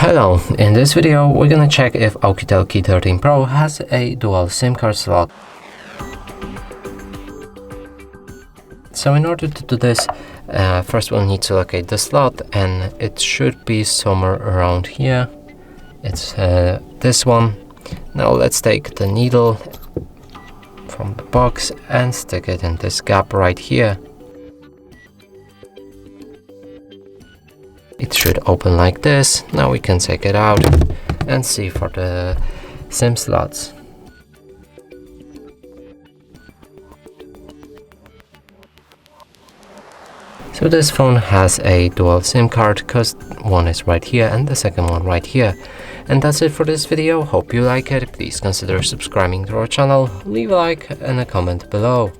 Hello, in this video we're gonna check if Oukitel K13 Pro has a dual SIM card slot. So in order to do this, first we'll need to locate the slot, and it should be somewhere around here. It's this one. Now let's take the needle from the box and stick it in this gap right here. It should open like this. Now we can take it out and see for the SIM slots. So this phone has a dual SIM card because one is right here and the second one right here. And that's it for this video. Hope you like it. Please consider subscribing to our channel, leave a like and a comment below.